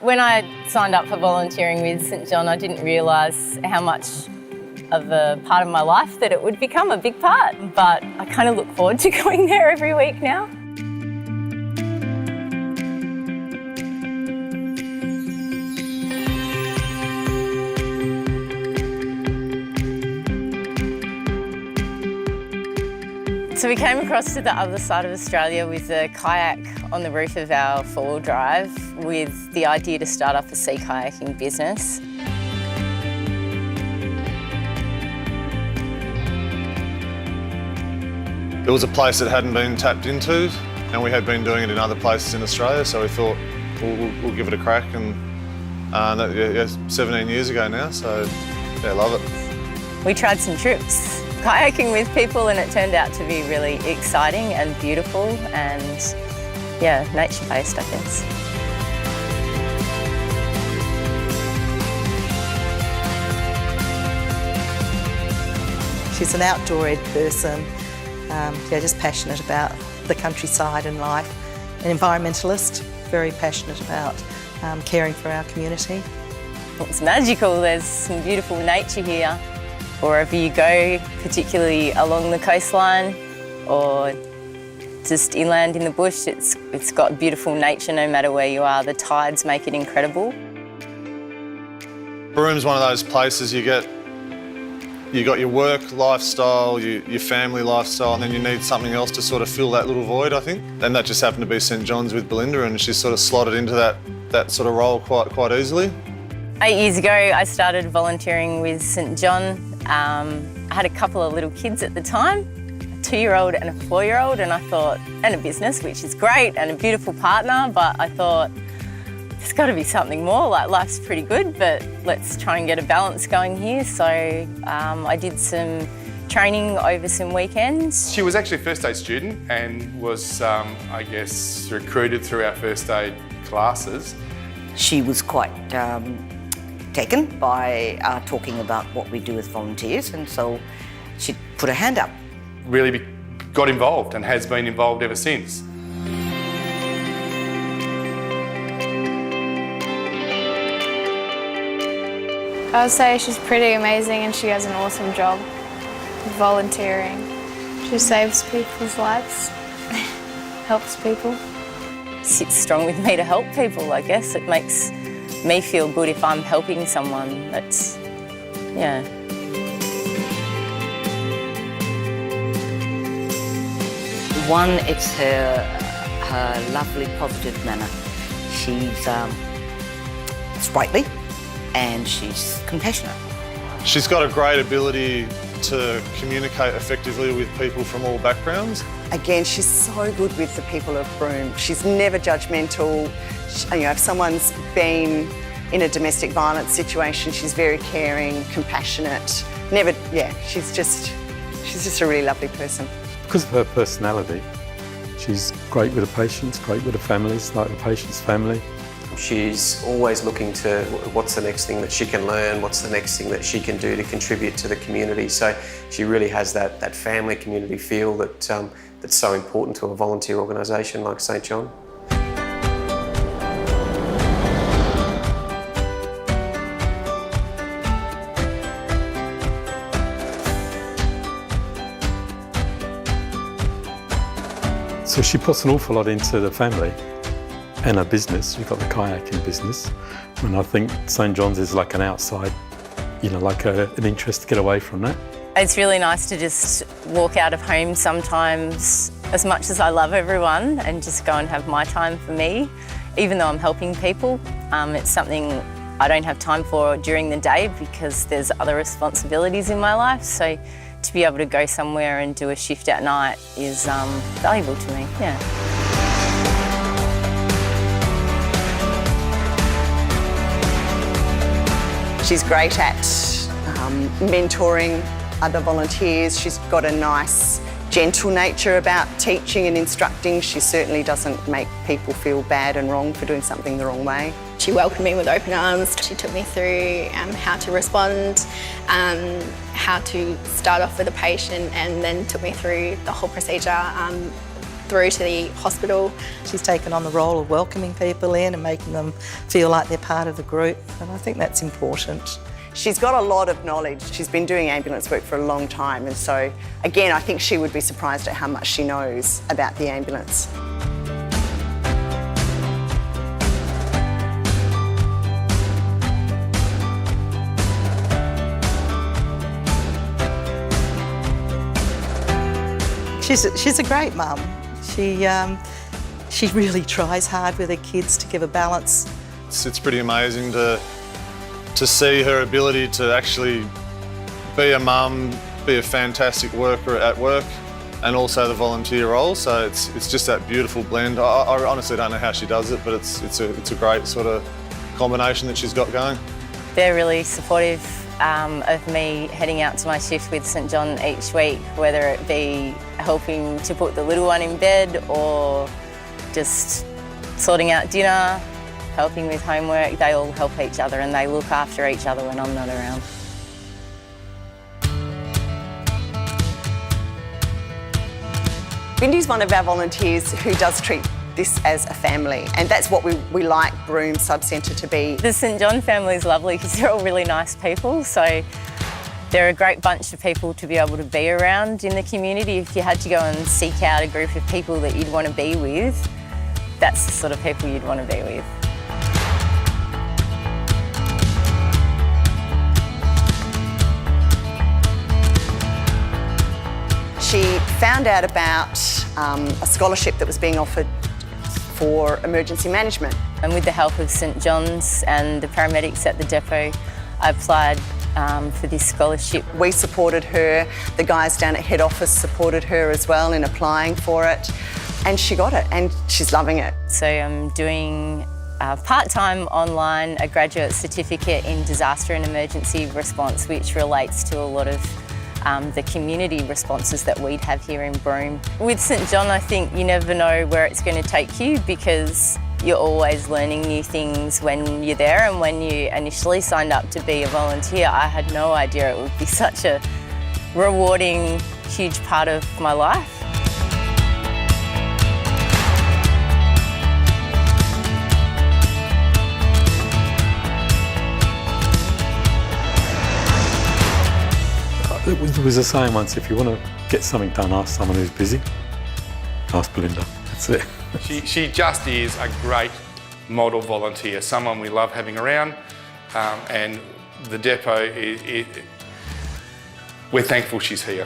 When I signed up for volunteering with St John, I didn't realise how much of a part of my life that it would become a big part, but I kind of look forward to going there every week now. So we came across to the other side of Australia with a kayak on the roof of our four-wheel drive with the idea to start up a sea kayaking business. It was a place that hadn't been tapped into, and we had been doing it in other places in Australia, so we thought we'll give it a crack, and 17 years ago now, so yeah, love it. We tried some trips kayaking with people, and it turned out to be really exciting and beautiful and, yeah, nature-based, I guess. She's an outdoor person, just passionate about the countryside and life. An environmentalist, very passionate about caring for our community. It's magical, there's some beautiful nature here. Wherever you go, particularly along the coastline or just inland in the bush, it's got beautiful nature no matter where you are. The tides make it incredible. Broom's one of those places you got your work lifestyle, your family lifestyle, and then you need something else to sort of fill that little void, I think. And that just happened to be St John's with Belinda, and she's sort of slotted into that sort of role quite easily. 8 years ago, I started volunteering with St John. I had a couple of little kids at the time, a 2-year-old and a 4-year-old, and I thought, and a business, which is great, and a beautiful partner, but I thought, there's got to be something more, like life's pretty good, but let's try and get a balance going here. So I did some training over some weekends. She was actually a first aid student and was, I guess, recruited through our first aid classes. She was quite taken by talking about what we do with volunteers, and so she put her hand up. Really got involved and has been involved ever since. I would say she's pretty amazing and she has an awesome job volunteering. She saves people's lives, helps people. Sits strong with me to help people, I guess. It makes me feel good if I'm helping someone. That's, yeah. One, it's her lovely, positive manner. She's sprightly and she's compassionate. She's got a great ability to communicate effectively with people from all backgrounds. Again, she's so good with the people of Broome. She's never judgmental. If someone's been in a domestic violence situation, she's very caring, compassionate. She's just a really lovely person. Because of her personality, she's great with the patients, great with the families, like the patient's family. She's always looking to what's the next thing that she can learn, what's the next thing that she can do to contribute to the community. So she really has that family community feel that's so important to a volunteer organisation like St John. So she puts an awful lot into the family and her business. We've got the kayaking business, and I think St John's is like an outside, like an interest to get away from that. It's really nice to just walk out of home sometimes, as much as I love everyone, and just go and have my time for me. Even though I'm helping people, it's something I don't have time for during the day because there's other responsibilities in my life. So to be able to go somewhere and do a shift at night is valuable to me, yeah. She's great at mentoring other volunteers. She's got a nice, gentle nature about teaching and instructing. She certainly doesn't make people feel bad and wrong for doing something the wrong way. She welcomed me with open arms. She took me through how to respond, how to start off with a patient, and then took me through the whole procedure through to the hospital. She's taken on the role of welcoming people in and making them feel like they're part of the group, and I think that's important. She's got a lot of knowledge. She's been doing ambulance work for a long time, and so, again, I think she would be surprised at how much she knows about the ambulance. She's a great mum. She really tries hard with her kids to give a balance. It's pretty amazing to see her ability to actually be a mum, be a fantastic worker at work, and also the volunteer role. So it's just that beautiful blend. I honestly don't know how she does it, but it's a great sort of combination that she's got going. They're really supportive of me heading out to my shift with St John each week, whether it be helping to put the little one in bed or just sorting out dinner, helping with homework. They all help each other and they look after each other when I'm not around. Bindy's one of our volunteers who does treat this as a family, and that's what we like Broome Sub-Centre to be. The St John family is lovely because they're all really nice people, so they're a great bunch of people to be able to be around in the community. If you had to go and seek out a group of people that you'd want to be with, that's the sort of people you'd want to be with. She found out about a scholarship that was being offered for emergency management. And with the help of St John's and the paramedics at the depot, I applied for this scholarship. We supported her, the guys down at head office supported her as well in applying for it, and she got it and she's loving it. So I'm doing part-time online a graduate certificate in disaster and emergency response, which relates to a lot of the community responses that we'd have here in Broome. With St John, I think you never know where it's going to take you because you're always learning new things when you're there, and when you initially signed up to be a volunteer, I had no idea it would be such a rewarding, huge part of my life. There was a saying once, if you want to get something done, ask someone who's busy. Ask Belinda, that's it. She just is a great model volunteer, someone we love having around, and the depot, we're thankful she's here.